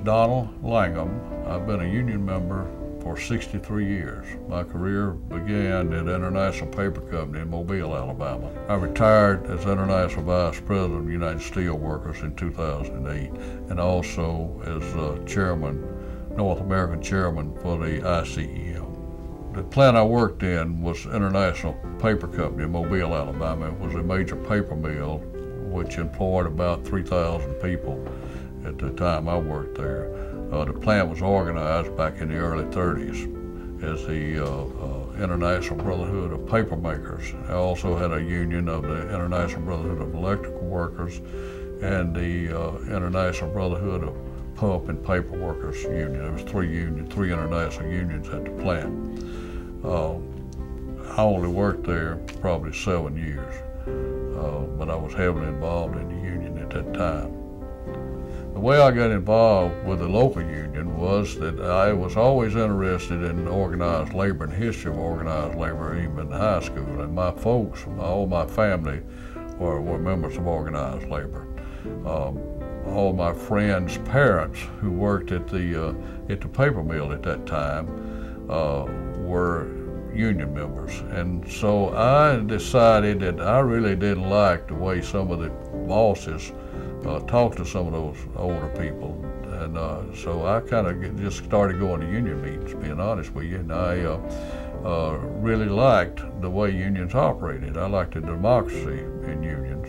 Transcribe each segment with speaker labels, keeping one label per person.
Speaker 1: Donald Langham. I've been a union member for 63 years. My career began at International Paper Company in Mobile, Alabama. I retired as International Vice President of the United Steelworkers in 2008 and also as chairman, North American chairman for the AFL-CIO. The plant I worked in was International Paper Company in Mobile, Alabama. It was a major paper mill which employed about 3,000 people at the time I worked there. The plant was organized back in the early 30s as the International Brotherhood of Paper Makers. I also had a union of the International Brotherhood of Electrical Workers and the International Brotherhood of Pulp and Paper Workers Union. There was three international unions at the plant. I only worked there probably 7 years, but I was heavily involved in the union at that time. The way I got involved with the local union was that I was always interested in organized labor and history of organized labor, even in high school. And my folks, all my family, were members of organized labor. All my friends' parents who worked at the paper mill at that time were union members. And so I decided that I really didn't like the way some of the bosses talked to some of those older people. And so I kind of just started going to union meetings, being honest with you. And I really liked the way unions operated. I liked the democracy in unions.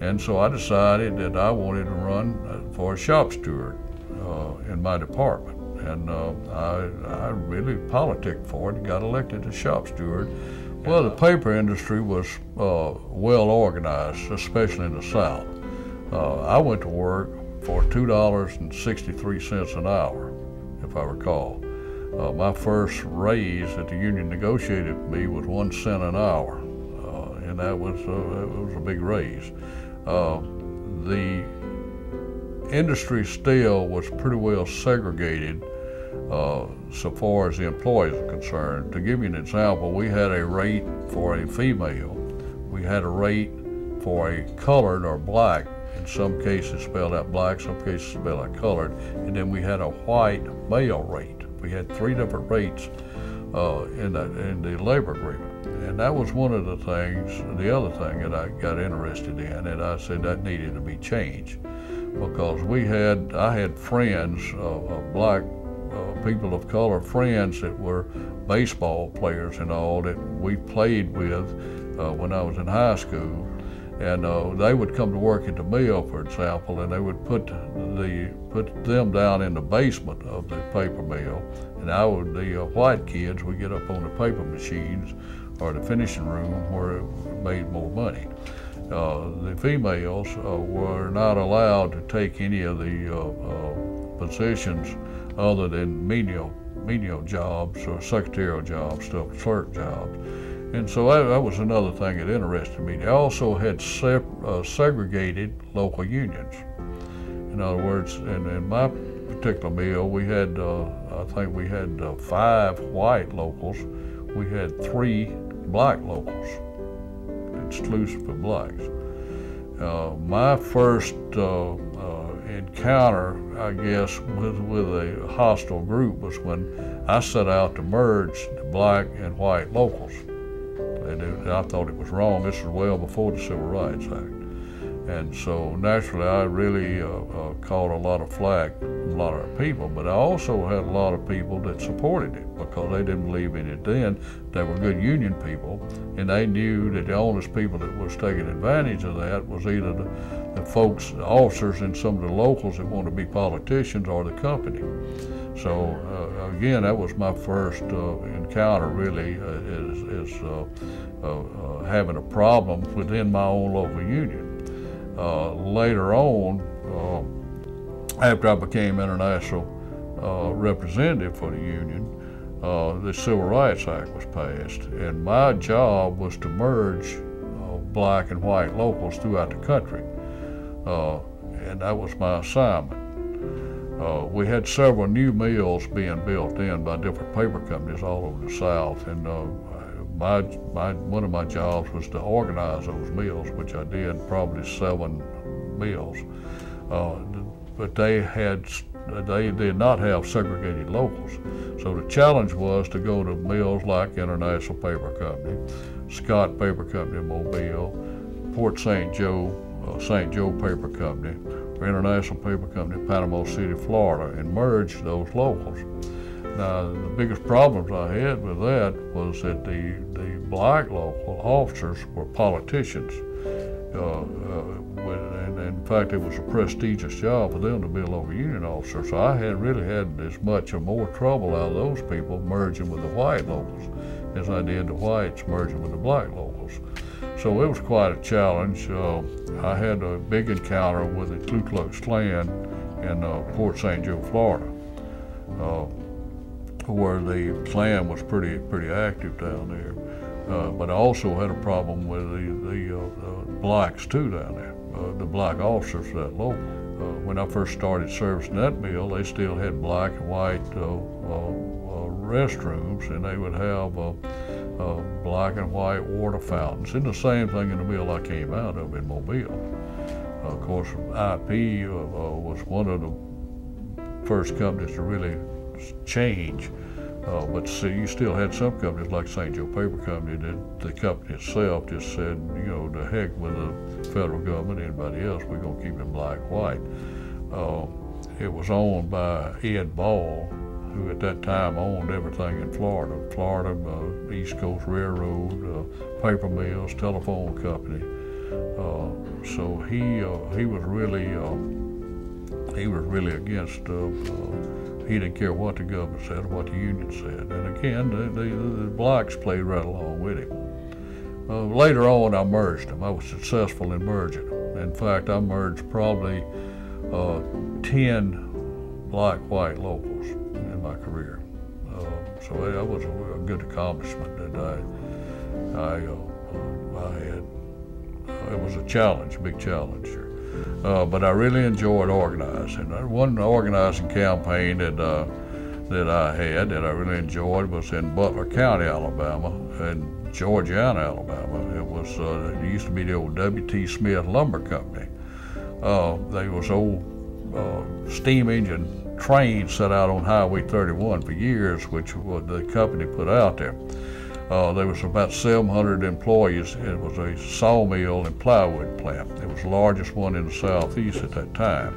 Speaker 1: And so I decided that I wanted to run for a shop steward in my department. And I really politicked for it and got elected as shop steward. Well, the paper industry was well organized, especially in the South. I went to work for $2.63 an hour, if I recall. My first raise that the union negotiated with me was 1 cent an hour, and it was a big raise. The industry still was pretty well segregated so far as the employees are concerned. To give you an example, we had a rate for a female. We had a rate for a colored or black. In some cases spelled out black, some cases spelled out colored. And then we had a white male rate. We had 3 different rates in the labor agreement. And that was one of the things, the other thing that I got interested in, and I said that needed to be changed. Because I had friends, black people of color, friends that were baseball players and all that we played with when I was in high school. And they would come to work at the mill, for example, and they would put them down in the basement of the paper mill, and the white kids would get up on the paper machines or the finishing room where it made more money. The females were not allowed to take any of the positions other than menial jobs or secretarial jobs, clerk jobs. And so that was another thing that interested me. They also had segregated local unions. In other words, in my particular mill, we had, I think we had 5 white locals. We had 3 black locals, exclusive of blacks. My first encounter, I guess, with a hostile group was when I set out to merge the black and white locals. And I thought it was wrong. This was well before the Civil Rights Act. And so naturally I really caught a lot of flack from a lot of people, but I also had a lot of people that supported it because they didn't believe in it then. They were good union people, and they knew that the only people that was taking advantage of that was either the folks, the officers and some of the locals that wanted to be politicians or the company. So again, that was my first encounter really as having a problem within my own local union. Later on, after I became international representative for the union, the Civil Rights Act was passed, and my job was to merge black and white locals throughout the country, and that was my assignment. We had several new mills being built in by different paper companies all over the South, and one of my jobs was to organize those mills, which I did, probably 7 mills. But they had they did not have segregated locals. So the challenge was to go to mills like International Paper Company, Scott Paper Company in Mobile, Port St. Joe, St. Joe Paper Company, or International Paper Company in Panama City, Florida, and merge those locals. Now, the biggest problems I had with that was that the black local officers were politicians. And in fact, it was a prestigious job for them to be a local union officer. So I really had as much or more trouble out of those people merging with the white locals as I did the whites merging with the black locals. So it was quite a challenge. I had a big encounter with the Ku Klux Klan in Port St. Joe, Florida, where the Klan was pretty active down there. But I also had a problem with the blacks too down there, the black officers that local. When I first started servicing that mill, they still had black and white restrooms, and they would have black and white water fountains. And the same thing in the mill I came out of in Mobile. Of course, IP was one of the first companies to really change. But see, you still had some companies like St. Joe Paper Company that the company itself just said, you know, the heck with the federal government, anybody else, we're going to keep it black, white. It was owned by Ed Ball, who at that time owned everything in Florida. East Coast Railroad, paper mills, telephone company. So he was really against. He didn't care what the government said or what the union said. And again, the blacks played right along with him. Later on, I merged them. I was successful in merging them. In fact, I merged probably 10 black-white locals in my career. So that was a good accomplishment that I had. It was a challenge, a big challenge here. But I really enjoyed organizing. One organizing campaign that I had that I really enjoyed was in Butler County, Alabama, and Georgiana, Alabama. It used to be the old W.T. Smith Lumber Company. They was old steam engine trains set out on Highway 31 for years, which the company put out there. There was about 700 employees. It was a sawmill and plywood plant. It was the largest one in the Southeast at that time.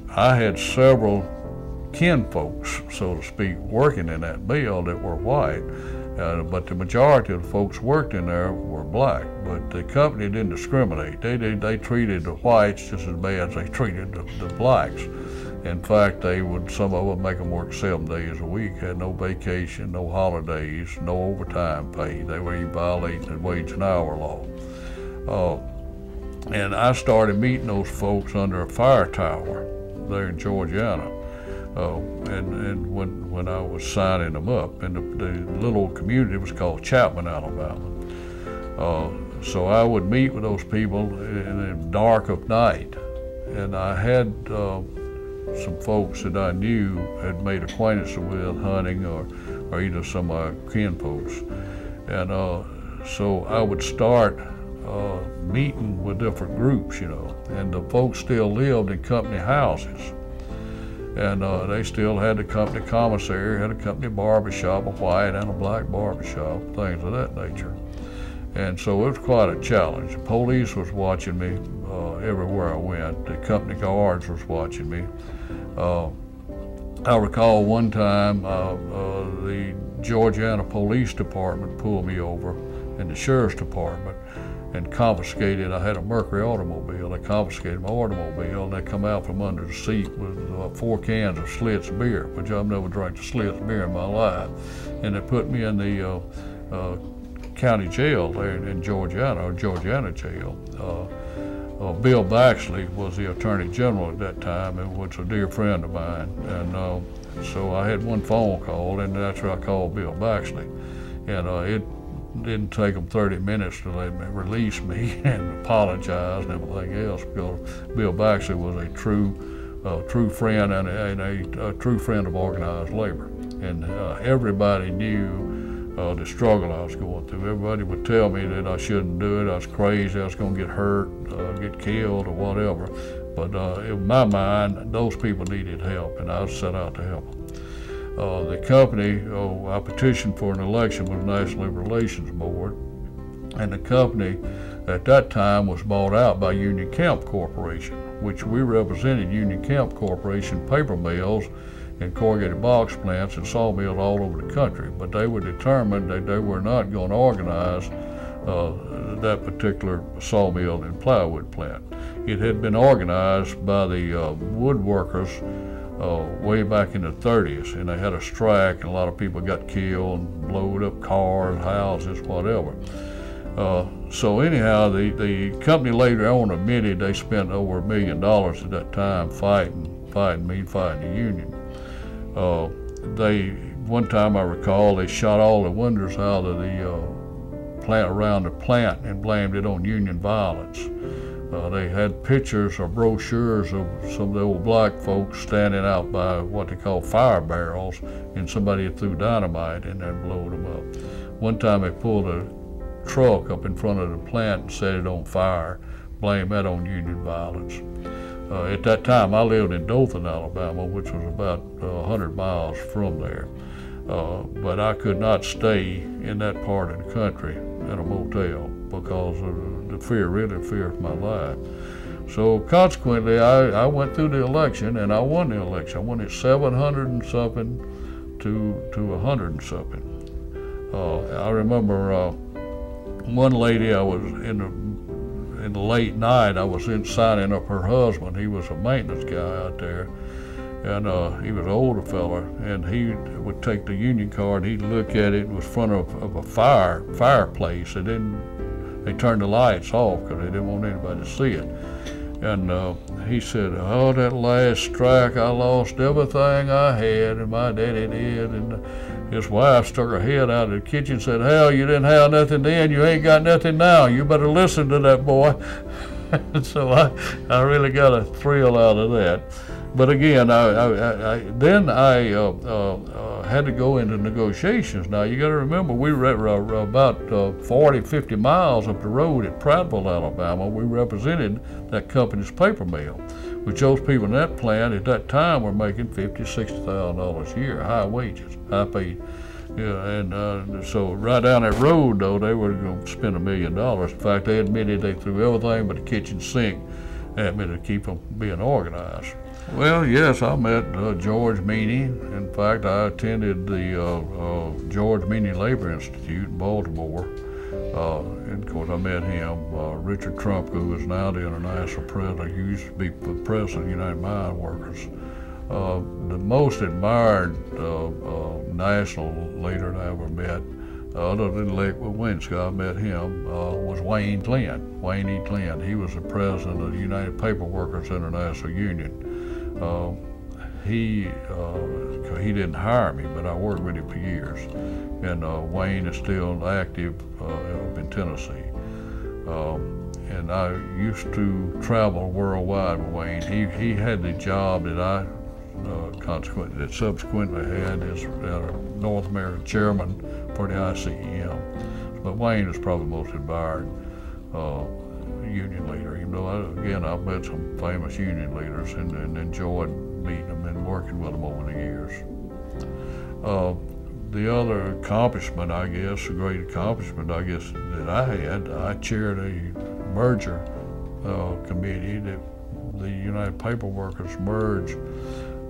Speaker 1: I had several kinfolks, so to speak, working in that mill that were white, but the majority of the folks worked in there were black. But the company didn't discriminate. They treated the whites just as bad as they treated the blacks. In fact, some of them make them work 7 days a week, had no vacation, no holidays, no overtime pay. They were violating the wage and hour law. And I started meeting those folks under a fire tower there in Georgiana. And when I was signing them up, and the little community was called Chapman, Alabama. So I would meet with those people in the dark of night, and I had some folks that I knew had made acquaintance with hunting, or either some of my kinfolks. And so I would start meeting with different groups, you know, and the folks still lived in company houses. And they still had the company commissary, had a company barbershop, a white and a black barbershop, things of that nature. And so it was quite a challenge. The police was watching me everywhere I went. The company guards was watching me. I recall one time the Georgiana Police Department pulled me over in the Sheriff's Department and confiscated. I had a Mercury automobile. They confiscated my automobile, and they come out from under the seat with 4 cans of Schlitz beer, which I've never drank a Schlitz beer in my life. And they put me in the county jail there in Georgiana, or Georgiana jail. Bill Baxley was the Attorney General at that time, and was a dear friend of mine. And so I had one phone call, and that's where I called Bill Baxley. And it didn't take them 30 minutes to let me release me and apologize and everything else, because Bill Baxley was a true friend and a true friend of organized labor. And everybody knew the struggle I was going through. Everybody would tell me that I shouldn't do it, I was crazy, I was going to get hurt, get killed or whatever. But in my mind, those people needed help, and I set out to help them. The company, I petitioned for an election with the National Labor Relations Board, and the company at that time was bought out by Union Camp Corporation, which we represented Union Camp Corporation paper mills and corrugated box plants and sawmills all over the country. But they were determined that they were not going to organize that particular sawmill and plywood plant. It had been organized by the woodworkers way back in the 30s, and they had a strike, and a lot of people got killed and blowed up cars, houses, whatever. So anyhow, the company later on admitted they spent over $1 million at that time fighting the union. One time I recall, they shot all the windows out of the plant around the plant and blamed it on union violence. They had pictures or brochures of some of the old black folks standing out by what they call fire barrels, and somebody threw dynamite and then blew them up. One time they pulled a truck up in front of the plant and set it on fire, blamed that on union violence. At that time, I lived in Dothan, Alabama, which was about 100 miles from there. But I could not stay in that part of the country in a motel because of the fear, really fear for my life. So consequently, I went through the election, and I won the election. I won it 700 and something to 100 and something. I remember one lady, I was in the late night, I was signing up her husband. He was a maintenance guy out there, and he was an older fella, and he would take the union card, he'd look at it. It was in front of a fireplace. They turned the lights off because they didn't want anybody to see it. And he said, "Oh, that last strike, I lost everything I had," and my daddy did. And his wife stuck her head out of the kitchen and said, "Hell, you didn't have nothing then, you ain't got nothing now. You better listen to that boy." So I really got a thrill out of that. But again, I had to go into negotiations. Now, you got to remember, we were about 40, 50 miles up the road at Prattville, Alabama. We represented that company's paper mill, which those people in that plant at that time were making $50,000, $60,000 a year, high wages, high paid. Yeah, and so right down that road, though, they were going to spend $1 million. In fact, they admitted they threw everything but the kitchen sink at me to keep them being organized. Well, yes, I met George Meany. In fact, I attended the George Meany Labor Institute in Baltimore. And of course, I met him. Richard Trump, who is now the international president, he used to be the president of the United Mine Workers. The most admired national leader I ever met, other than Lech Wałęsa, I met him, was Wayne Glenn, Wayne E. Glenn. He was the president of the United Paper Workers International Union. He didn't hire me, but I worked with him for years. And Wayne is still active up in Tennessee. And I used to travel worldwide with Wayne. He had the job that I subsequently had as North American chairman for the ICEM. But Wayne is probably the most admired union leader. Even though, again, I've met some famous union leaders and enjoyed meeting them and working with them over the years. The other accomplishment, I guess, a great accomplishment, I guess, that I had, I chaired a merger committee that the United Paper Workers merged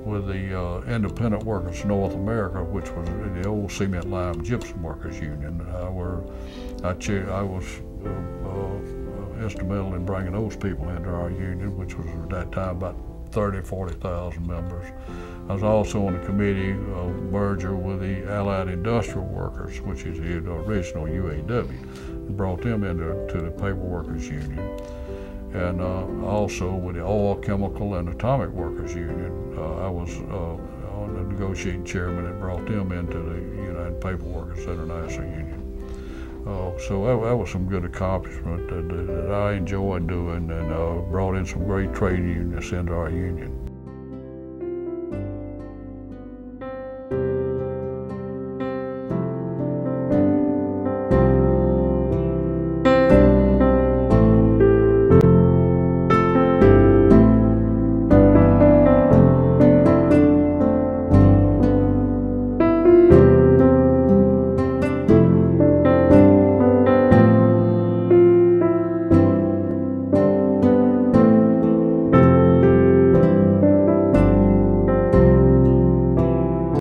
Speaker 1: with the Independent Workers North America, which was the old Cement Lime Gypsum Workers Union. I was instrumental in bringing those people into our union, which was at that time about 30,000, 40,000 members. I was also on the committee merger with the Allied Industrial Workers, which is the original UAW, and brought them into the Paper Workers Union. And also with the Oil, Chemical, and Atomic Workers Union. I was on the negotiating chairman that brought them into the United Paper Workers International Union. So that was some good accomplishment that I enjoyed doing, and brought in some great trade unionists into our union.